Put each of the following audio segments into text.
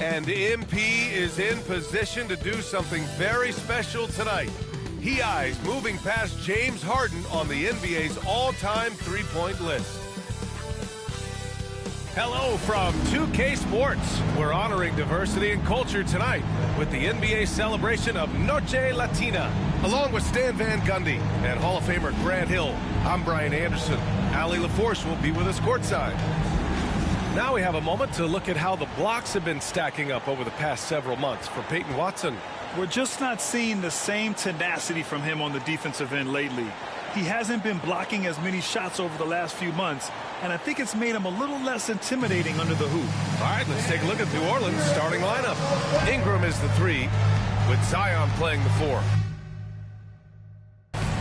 And MP is in position to do something very special tonight. He eyes moving past James Harden on the NBA's all-time three-point list. Hello from 2K Sports. We're honoring diversity and culture tonight with the NBA celebration of Noche Latina, along with Stan Van Gundy and Hall of Famer Grant Hill. I'm Brian Anderson. Allie LaForce will be with us courtside. Now we have a moment to look at how the blocks have been stacking up over the past several months for Peyton Watson. We're just not seeing the same tenacity from him on the defensive end lately. He hasn't been blocking as many shots over the last few months, and I think it's made him a little less intimidating under the hoop. All right, let's take a look at New Orleans' starting lineup. Ingram is the 3, with Zion playing the 4.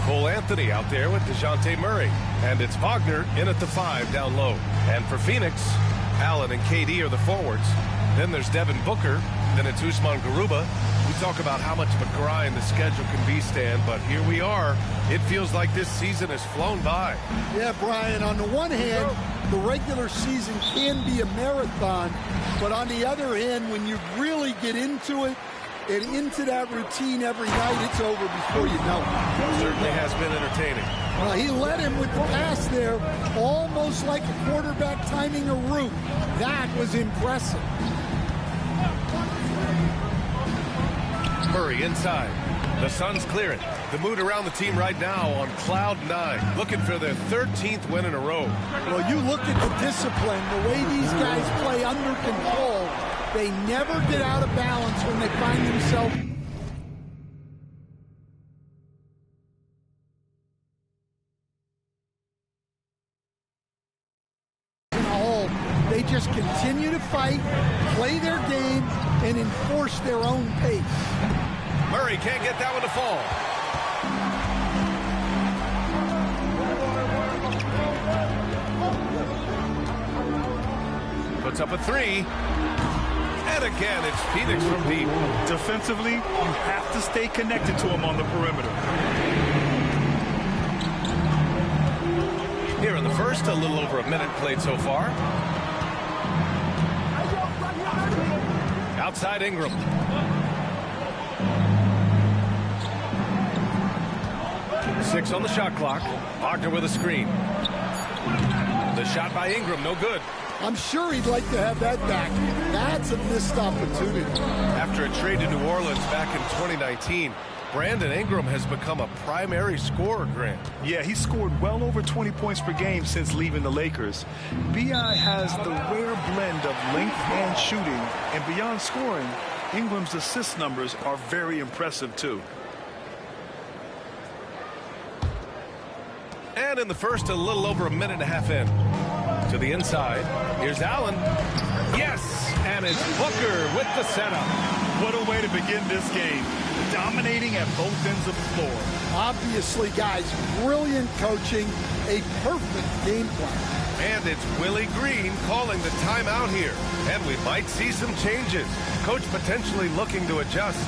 Cole Anthony out there with DeJounte Murray, and it's Wagner in at the 5 down low. And for Phoenix, Allen and KD are the forwards. Then there's Devin Booker. Then it's Usman Garuba. We talk about how much of a grind the schedule can be, Stan, but here we are. It feels like this season has flown by. Yeah, Brian, on the one hand, the regular season can be a marathon, but on the other hand, when you really get into it and into that routine every night, it's over before you know it. It certainly has been entertaining. Well, he led him with the pass there, almost like a quarterback timing a route. That was impressive. Murray inside. The Suns clear it. The mood around the team right now on cloud 9, looking for their 13th win in a row. Well, you look at the discipline, the way these guys play under control. They never get out of balance when they find themselves in a hole. They just continue to fight, play their game, and enforce their own pace. Murray can't get that one to fall. Puts up a 3. And again, it's Phoenix from deep. Defensively, you have to stay connected to him on the perimeter. Here in the first, a little over a minute played so far. Outside Ingram. Six on the shot clock. Wagner with a screen. The shot by Ingram, no good. I'm sure he'd like to have that back. That's a missed opportunity. After a trade to New Orleans back in 2019, Brandon Ingram has become a primary scorer, Grant. Yeah, he scored well over 20 points per game since leaving the Lakers. B.I. has the rare blend of length and shooting, and beyond scoring, Ingram's assist numbers are very impressive, too. And in the first, a little over a minute and a half in. To the inside. Here's Allen. Yes! And it's Booker with the setup. What a way to begin this game. Dominating at both ends of the floor. Obviously, guys, brilliant coaching, a perfect game plan. And it's Willie Green calling the timeout here. And we might see some changes. Coach potentially looking to adjust.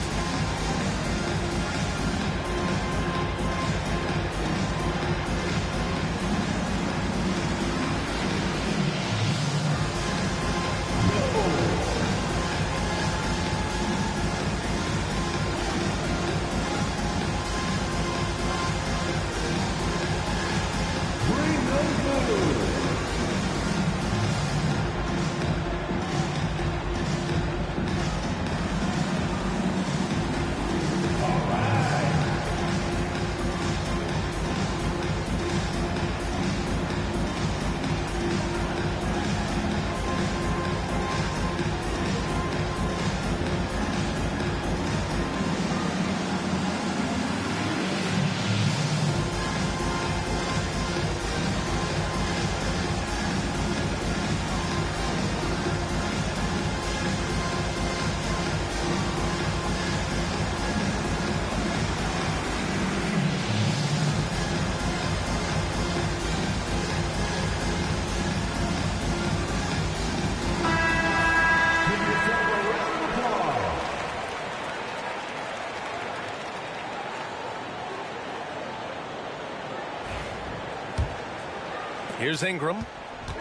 Here's Ingram,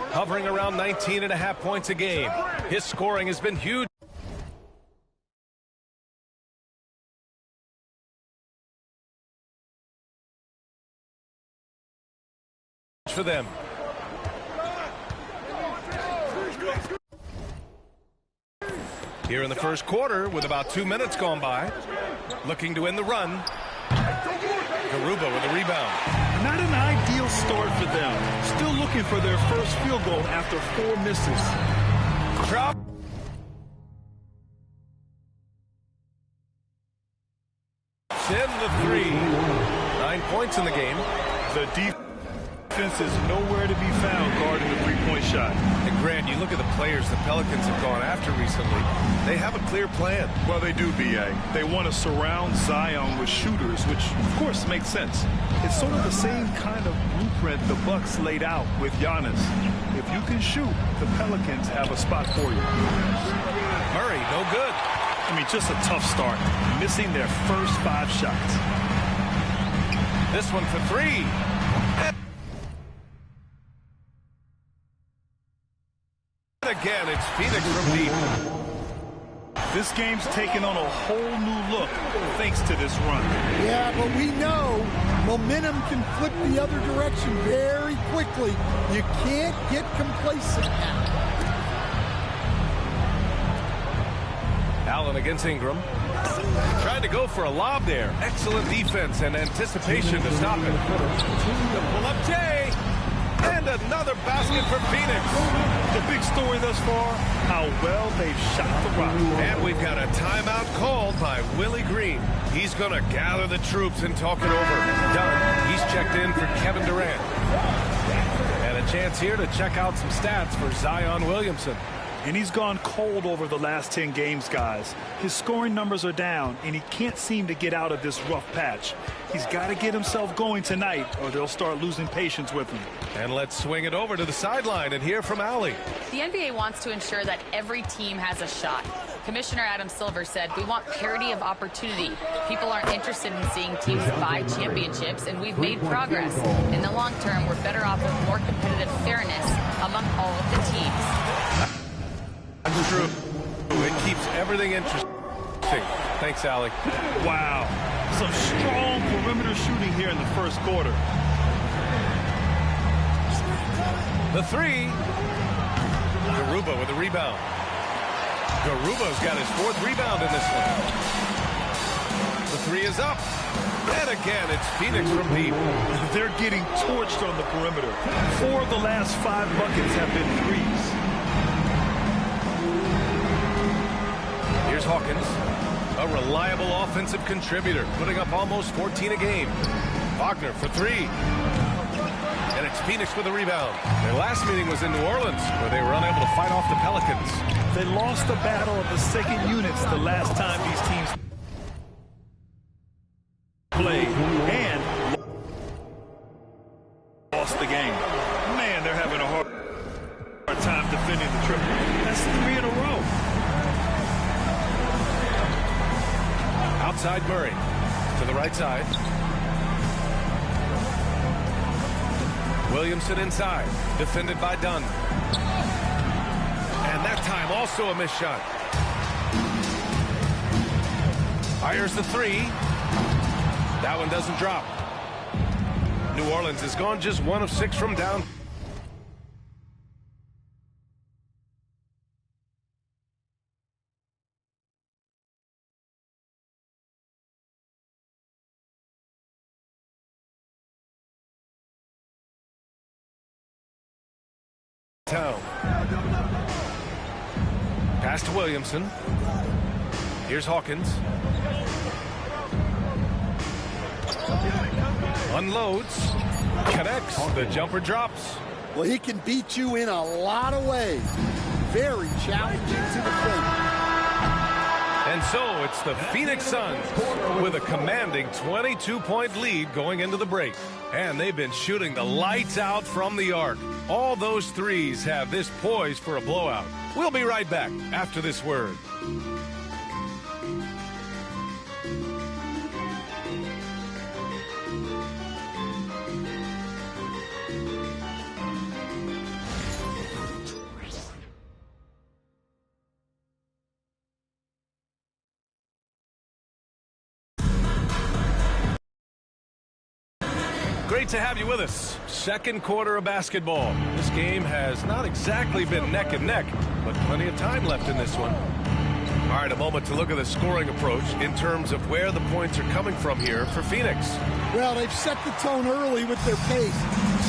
hovering around 19.5 points a game. His scoring has been huge. for them. Here in the first quarter, with about 2 minutes gone by, looking to win the run. Garuba with a rebound. Not an ideal start for them. Still looking for their first field goal after 4 misses. Drop. In the 3. 9 points in the game. The defense is nowhere to be found guarding the three-point shot. And Grant, you look at the players the Pelicans have gone after recently. They have a clear plan. Well, they do, B.A. They want to surround Zion with shooters, which, of course, makes sense. It's sort of the same kind of blueprint the Bucks laid out with Giannis. If you can shoot, the Pelicans have a spot for you. Murray, no good. I mean, just a tough start, missing their first 5 shots. This one for 3. And again, it's Phoenix from deep. This game's taken on a whole new look thanks to this run. Yeah, but we know momentum can flip the other direction very quickly. You can't get complacent now. Allen against Ingram. Trying to go for a lob there. Excellent defense and anticipation to stop it. The pull-up Jay. And another basket for Phoenix. The big story thus far, how well they've shot the rock. And we've got a timeout called by Willie Green. He's going to gather the troops and talk it over. Done. He's checked in for Kevin Durant. And a chance here to check out some stats for Zion Williamson. And he's gone cold over the last 10 games, guys. His scoring numbers are down, and he can't seem to get out of this rough patch. He's got to get himself going tonight, or they'll start losing patience with him. And let's swing it over to the sideline and hear from Allie. The NBA wants to ensure that every team has a shot. Commissioner Adam Silver said, "We want parity of opportunity. People aren't interested in seeing teams buy championships, and we've made progress. In the long term, we're better off with more competitive fairness among all of the teams." That's true. It keeps everything interesting. Thanks, Allie. Wow. Some strong perimeter shooting here in the first quarter. The 3. Garuba with a rebound. Garuba's got his 4th rebound in this one. The 3 is up. And again, it's Phoenix from deep. They're getting torched on the perimeter. 4 of the last 5 buckets have been threes. Here's Hawkins, a reliable offensive contributor, putting up almost 14 a game. Wagner for 3. And it's Phoenix with a rebound. Their last meeting was in New Orleans, where they were unable to fight off the Pelicans. They lost the battle of the second units the last time these teams played, and lost the game. Man, they're having a hard time defending the triple. That's 3 in a row. Outside Murray to the right side. Williamson inside, defended by Dunn. And that time also a missed shot. Fires the 3. That one doesn't drop. New Orleans has gone just 1 of 6 from down. Town. Pass to Williamson. Here's Hawkins. Unloads. Connects. The jumper drops. Well, he can beat you in a lot of ways. Very challenging to defend. And so it's the Phoenix Suns with a commanding 22-point lead going into the break. And they've been shooting the lights out from the arc. All those threes have this poised for a blowout. We'll be right back after this word. Great to have you with us. Second quarter of basketball. This game has not exactly been neck and neck, but plenty of time left in this one. All right, a moment to look at the scoring approach in terms of where the points are coming from here for Phoenix. Well, they've set the tone early with their pace.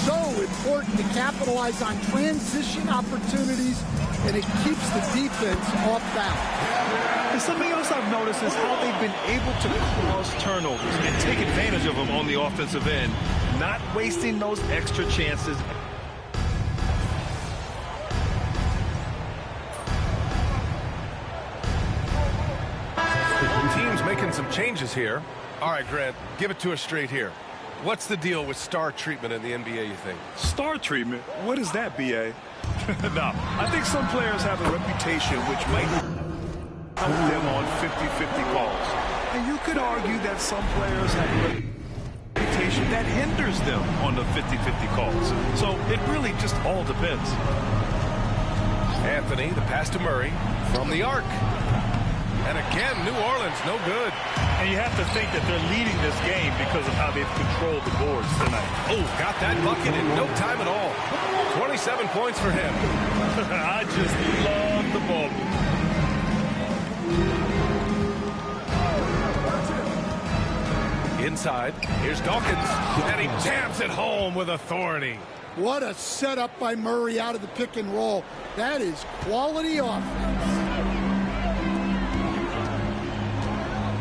So important to capitalize on transition opportunities, and it keeps the defense off balance. And something else I've noticed is how they've been able to cause turnovers and take advantage of them on the offensive end, not wasting those extra chances. Team's making some changes here. All right, Grant, give it to us straight here. What's the deal with star treatment in the NBA, you think? Star treatment? What is that, B.A.? No, I think some players have a reputation which might help them on 50-50 calls. And you could argue that some players have a reputation that hinders them on the 50-50 calls. So it really just all depends. Anthony, the pass to Murray from the arc. And again, New Orleans, no good. And you have to think that they're leading this game because of how they've controlled the boards tonight. Oh, got that bucket in no time at all. 27 points for him. I just love the ball. Inside, here's Dawkins, and he jams it home with authority. What a setup by Murray out of the pick and roll. That is quality offense.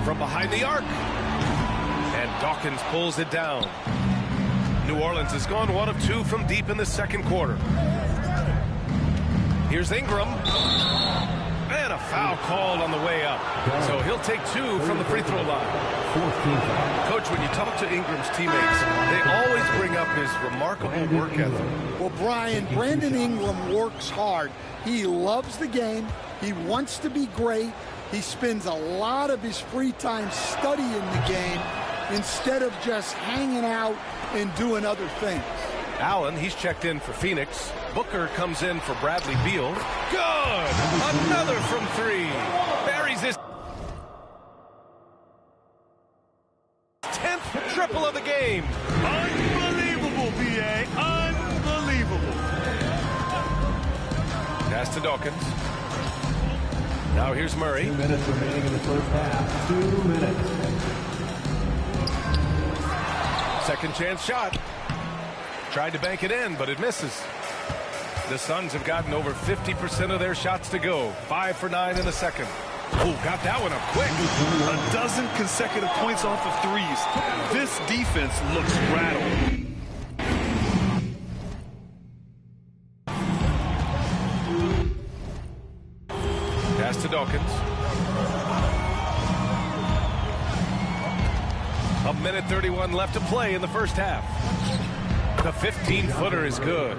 From behind the arc. And Dawkins pulls it down. New Orleans has gone 1 of 2 from deep in the second quarter. Here's Ingram. And a foul called on the way up. So he'll take 2 from the free throw line. Coach, when you talk to Ingram's teammates, they always bring up his remarkable work ethic. Well, Brian, Brandon Ingram works hard. He loves the game. He wants to be great. He spends a lot of his free time studying the game instead of just hanging out and doing other things. Allen, he's checked in for Phoenix. Booker comes in for Bradley Beal. Good! Another from 3. Buries his 10th triple of the game. Unbelievable, B.A. Unbelievable. Pass to Dawkins. Now here's Murray. 2 minutes remaining in the first half. 2 minutes. Second chance shot. Tried to bank it in, but it misses. The Suns have gotten over 50% of their shots to go. 5 for 9 in the second. Oh, got that one up quick. A dozen consecutive points off of threes. This defense looks rattled. Pass to Dawkins. A minute 31 left to play in the first half. The 15-footer is good.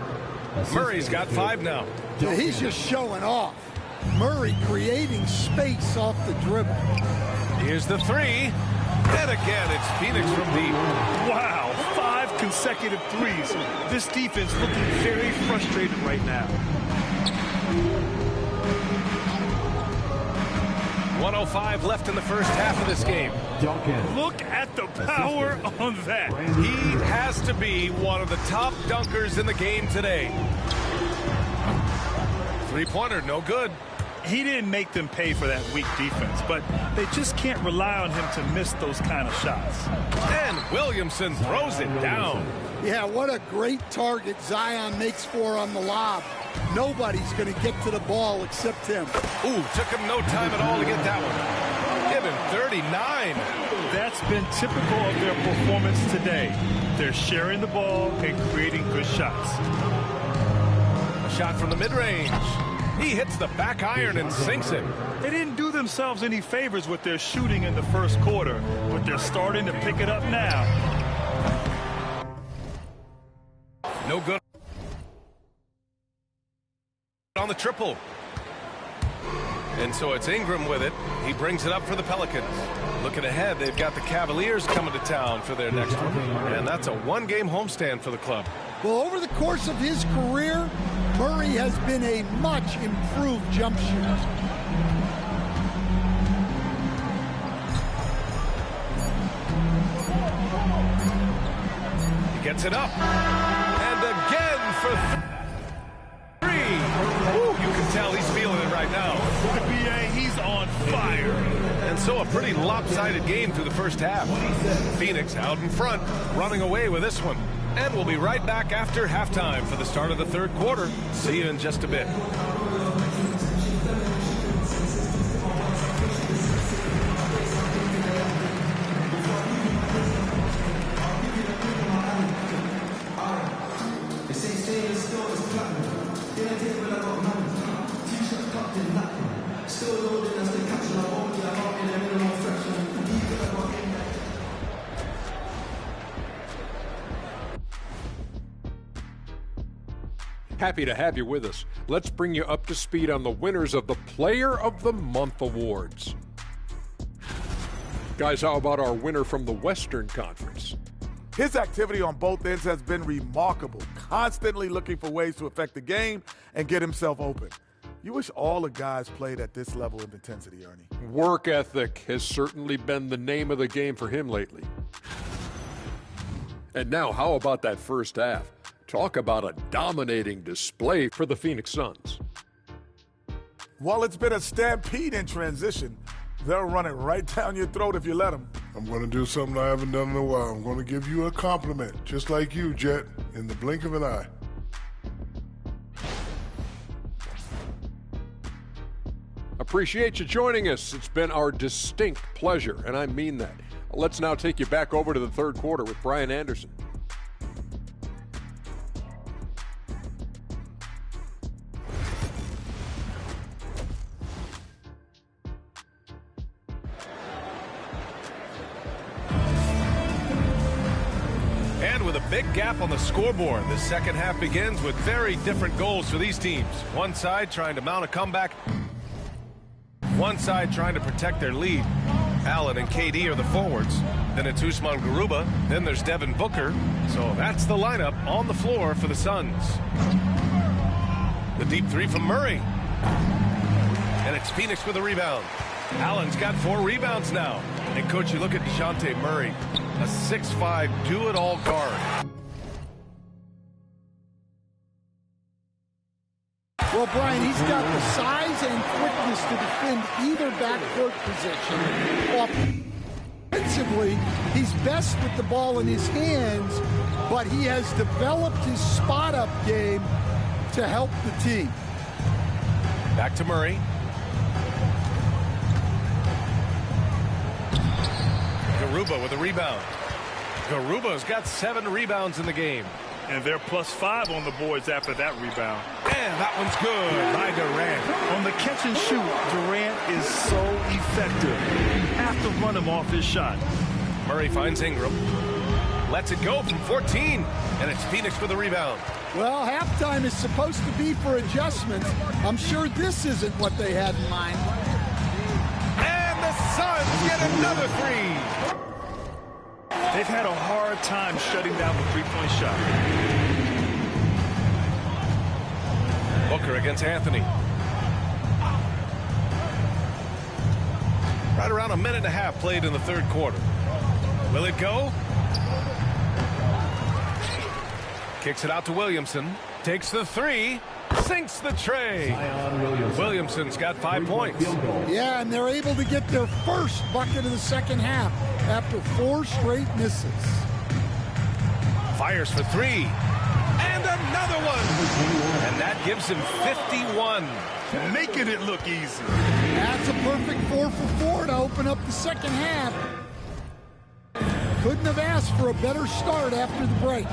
Murray's got 5 now. Yeah, he's just showing off. Murray creating space off the dribble. Here's the 3. And again, it's Phoenix from deep. Wow, 5 consecutive threes. This defense looking very frustrated right now. 1:05 left in the first half of this game. Look at the power on that. He has to be one of the top dunkers in the game today. Three-pointer, no good. He didn't make them pay for that weak defense, but they just can't rely on him to miss those kind of shots. And Williamson throws it down. Yeah, what a great target Zion makes for on the lob. Nobody's going to get to the ball except him. Ooh, took him no time at all to get that one. Give him 39. That's been typical of their performance today. They're sharing the ball and creating good shots. A shot from the mid-range. He hits the back iron and sinks it. They didn't do themselves any favors with their shooting in the first quarter, but they're starting to pick it up now. No good on the triple. And so it's Ingram with it. He brings it up for the Pelicans. Looking ahead, they've got the Cavaliers coming to town for their next one. And that's a one-game homestand for the club. Well, over the course of his career, Murray has been a much improved jump shooter. Gets it up. And again for three. Woo, you can tell he's feeling it right now. B.A., he's on fire. And so a pretty lopsided game through the first half. Phoenix out in front, running away with this one. And we'll be right back after halftime for the start of the third quarter. See you in just a bit. Happy to have you with us. Let's bring you up to speed on the winners of the Player of the Month awards. Guys, how about our winner from the Western Conference? His activity on both ends has been remarkable, constantly looking for ways to affect the game and get himself open. You wish all the guys played at this level of intensity, Ernie. Work ethic has certainly been the name of the game for him lately. And now, how about that first half? Talk about a dominating display for the Phoenix Suns. While it's been a stampede in transition, they'll run it right down your throat if you let them. I'm going to do something I haven't done in a while. I'm going to give you a compliment, just like you, Jet, in the blink of an eye. Appreciate you joining us. It's been our distinct pleasure, and I mean that. Let's now take you back over to the third quarter with Brian Anderson. With a big gap on the scoreboard, the second half begins with very different goals for these teams. One side trying to mount a comeback, one side trying to protect their lead. Allen and KD are the forwards. Then it's Usman Garuba. Then there's Devin Booker. So that's the lineup on the floor for the Suns. The deep three from Murray. And it's Phoenix with a rebound. Allen's got 4 rebounds now. And, Coach, you look at DeJounte Murray, a 6'5", do-it-all guard. Well, Brian, he's got the size and quickness to defend either backcourt position. Offensively, he's best with the ball in his hands, but he has developed his spot-up game to help the team. Back to Murray. Garuba with a rebound. Garuba's got 7 rebounds in the game. And they're +5 on the boards after that rebound. And that one's good by Durant. On the catch and shoot, Durant is so effective. You have to run him off his shot. Murray finds Ingram. Lets it go from 14. And it's Phoenix with a rebound. Well, halftime is supposed to be for adjustments. I'm sure this isn't what they had in mind. And the Suns get another 3. They've had a hard time shutting down the three-point shot. Booker against Anthony. Right around a minute and a half played in the third quarter. Will it go? Kicks it out to Williamson. Takes the 3. Sinks the tray. Williamson's got 5 points. Yeah, and they're able to get their first bucket of the second half after 4 straight misses. Fires for 3. And another one. And that gives him 51. Making it look easy. That's a perfect 4 for 4 to open up the second half. Couldn't have asked for a better start after the break.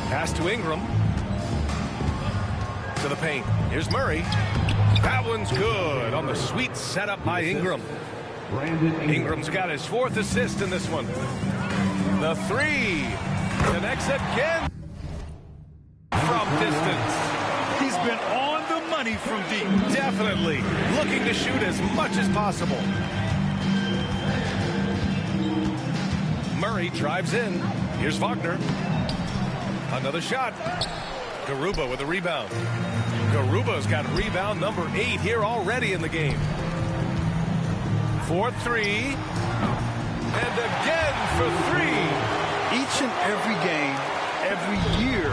Pass to Ingram. To the paint. Here's Murray. That one's good on the sweet setup by Ingram. Ingram's got his 4th assist in this one. The 3. Connects again from distance. He's been on the money from deep. Definitely looking to shoot as much as possible. Murray drives in. Here's Wagner. Another shot. Garuba with a rebound. Garuba's got rebound number 8 here already in the game. 4-3. And again for three. Each and every game, every year,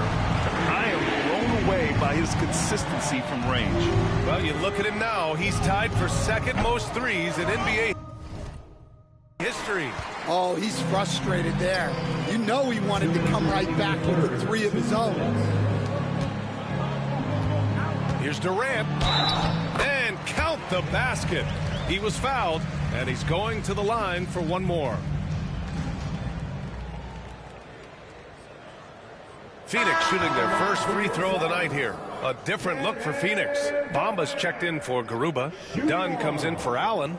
I am blown away by his consistency from range. Well, you look at him now. He's tied for second most threes in NBA history. Oh, he's frustrated there. You know he wanted to come right back with a three of his own. Here's Durant. And count the basket. He was fouled, and he's going to the line for one more. Phoenix shooting their first free throw of the night here. A different look for Phoenix. Bamba's checked in for Garuba. Dunn comes in for Allen.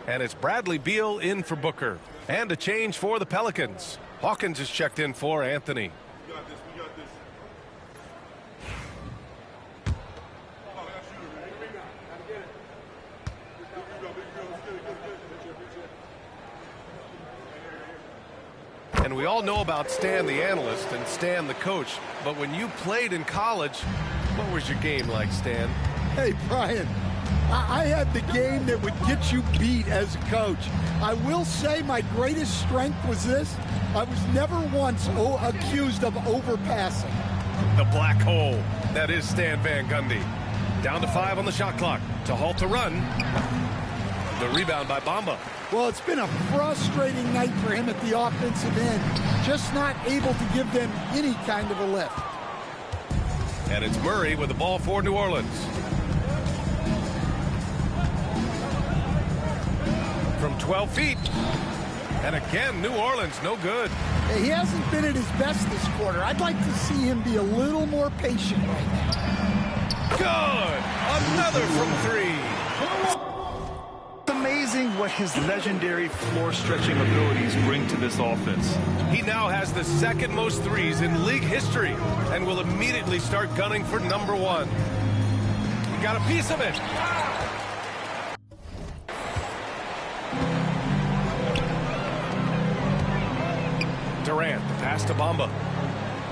And it's Bradley Beal in for Booker. And a change for the Pelicans. Hawkins is checked in for Anthony. And we all know about Stan the analyst and Stan the coach, but when you played in college, what was your game like, Stan? Hey, Brian, I had the game that would get you beat as a coach. I will say my greatest strength was this. I was never once accused of overpassing. The black hole. That is Stan Van Gundy. Down to 5 on the shot clock to halt the run. The rebound by Bamba. Well, it's been a frustrating night for him at the offensive end. Just not able to give them any kind of a lift. And it's Murray with the ball for New Orleans. From 12 feet. And again, New Orleans, no good. He hasn't been at his best this quarter. I'd like to see him be a little more patient right now. Good! Another from 3. It's amazing what his legendary floor-stretching abilities bring to this offense. He now has the second most threes in league history and will immediately start gunning for number 1. He got a piece of it. Durant, the pass to Bamba.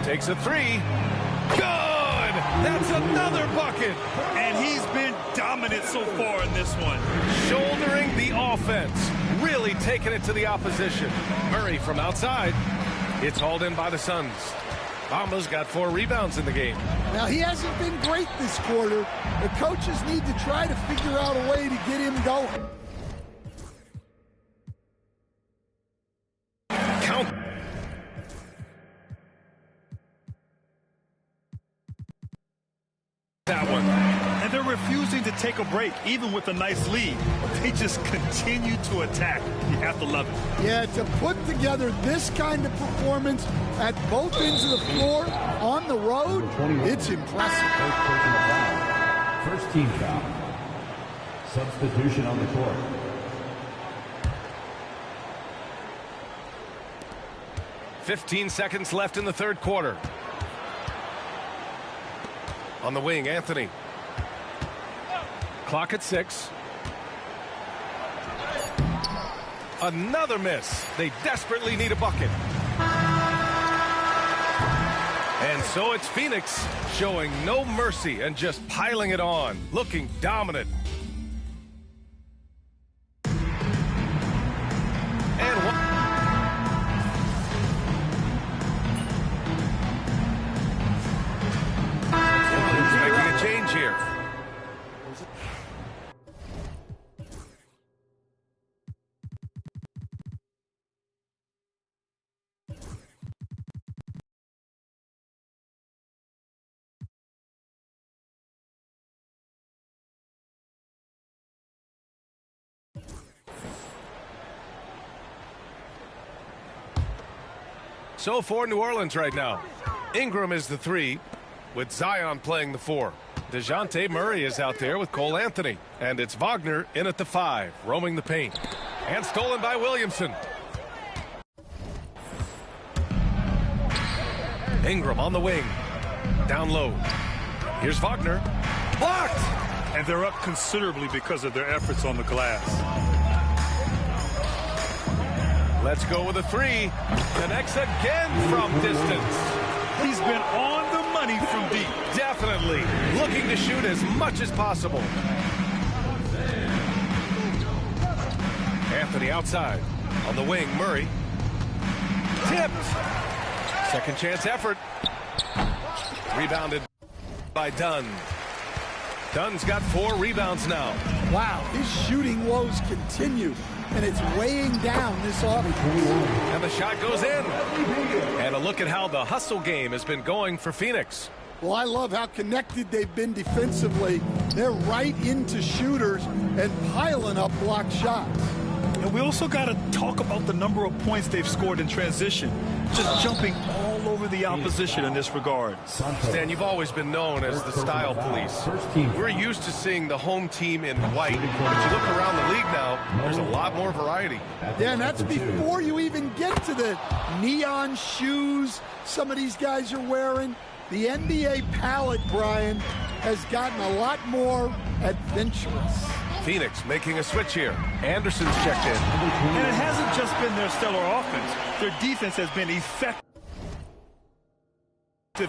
Takes a 3. Good! That's another bucket! And he's been dominant so far in this one. Shouldering the offense. Really taking it to the opposition. Murray from outside. It's hauled in by the Suns. Bamba's got 4 rebounds in the game. Now, he hasn't been great this quarter. The coaches need to try to figure out a way to get him going. Count. That one. And they're refusing to take a break, even with a nice lead. They just continue to attack. You have to love it. Yeah, to put together this kind of performance at both ends of the floor on the road, it's impressive. First team foul. Substitution on the court. .15 seconds left in the third quarter. On the wing, Anthony. Clock at 6. Another miss. They desperately need a bucket. And so it's Phoenix showing no mercy and just piling it on, looking dominant. And one. Making a change here. So for New Orleans right now, Ingram is the 3, with Zion playing the 4. DeJounte Murray is out there with Cole Anthony. And it's Wagner in at the 5, roaming the paint. And stolen by Williamson. Ingram on the wing. Down low. Here's Wagner. Blocked! And they're up considerably because of their efforts on the glass. Let's go with a 3. Connects again from distance. He's been on the money from deep. Definitely looking to shoot as much as possible. Anthony outside. On the wing, Murray. Tipped. Second chance effort. Rebounded by Dunn. Dunn's got 4 rebounds now. Wow, his shooting woes continue, and it's weighing down this offense. And the shot goes in. And a look at how the hustle game has been going for Phoenix. Well, I love how connected they've been defensively. They're right into shooters and piling up block shots. And we also got to talk about the number of points they've scored in transition. Just jumping all over the opposition in this regard. Stan, you've always been known as the style police. We're used to seeing the home team in white, but you look around the league now, there's a lot more variety. Yeah, and that's before you even get to the neon shoes some of these guys are wearing. The NBA palette, Brian, has gotten a lot more adventurous. Phoenix making a switch here. Anderson's checked in. And it hasn't just been their stellar offense. Their defense has been effective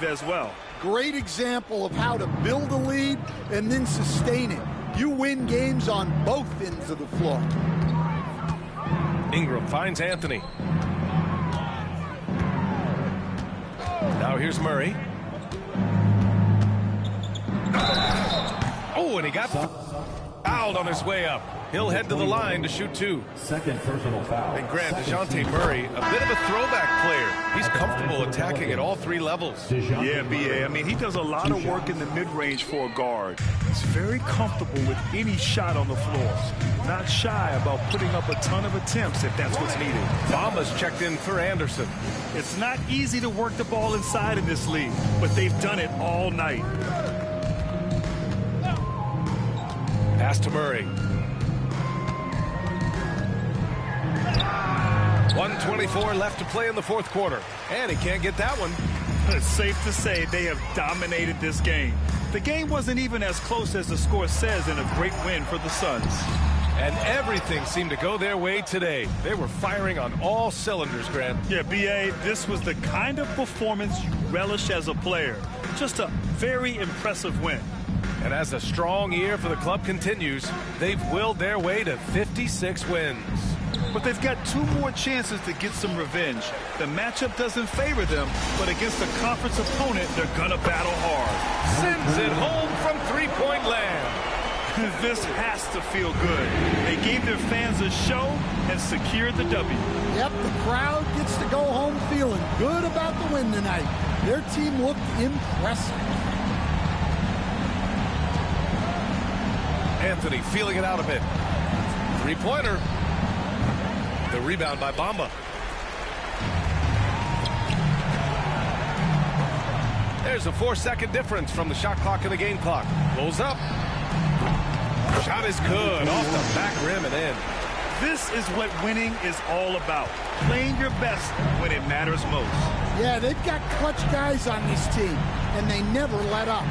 as well. Great example of how to build a lead and then sustain it. You win games on both ends of the floor. Ingram finds Anthony. Now here's Murray. Oh, and he got fouled on his way up. He'll head to the line to shoot 2. Second personal foul. And Grant, DeJounte Murray, a bit of a throwback player. He's comfortable attacking at all 3 levels. Yeah, B.A. I mean, he does a lot of work in the mid-range for a guard. He's very comfortable with any shot on the floor. Not shy about putting up a ton of attempts if that's what's needed. Bamba's checked in for Anderson. It's not easy to work the ball inside in this league, but they've done it all night. Pass to Murray. 1:24 left to play in the 4th quarter. And he can't get that one. It's safe to say they have dominated this game. The game wasn't even as close as the score says in a great win for the Suns. And everything seemed to go their way today. They were firing on all cylinders, Grant. Yeah, B.A., this was the kind of performance you relish as a player. Just a very impressive win. And as a strong year for the club continues, they've willed their way to 56 wins. But they've got 2 more chances to get some revenge. The matchup doesn't favor them, but against a conference opponent, they're gonna battle hard. Sends it home from 3-point land. This has to feel good. They gave their fans a show and secured the W. Yep, the crowd gets to go home feeling good about the win tonight. Their team looked impressive. Anthony feeling it out a bit. 3-pointer. The rebound by Bamba. There's a 4-second difference from the shot clock and the game clock. Pulls up. Shot is good. Off the back rim and in. This is what winning is all about. Playing your best when it matters most. Yeah, they've got clutch guys on this team, and they never let up.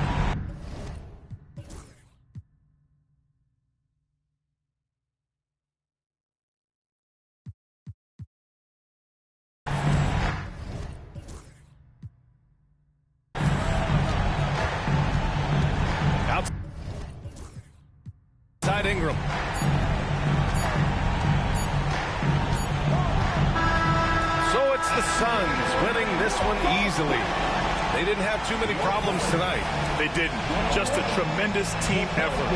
Outside Ingram. So it's the Suns winning this one easily. They didn't have too many problems tonight. They didn't. Just a tremendous team effort.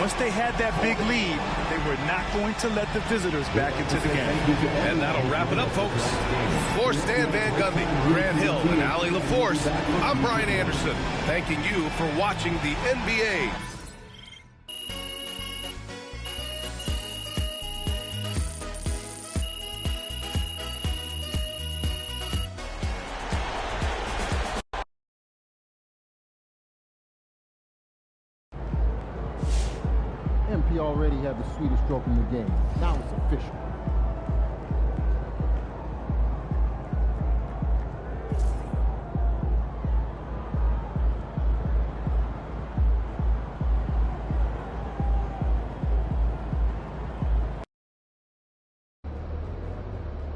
Once they had that big lead, they were not going to let the visitors back into the game. And that'll wrap it up, folks. For Stan Van Gundy, Grant Hill, and Allie LaForce, I'm Brian Anderson, thanking you for watching the NBA. MP already had the sweetest stroke in the game. Now it's official.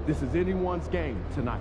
This is anyone's game tonight.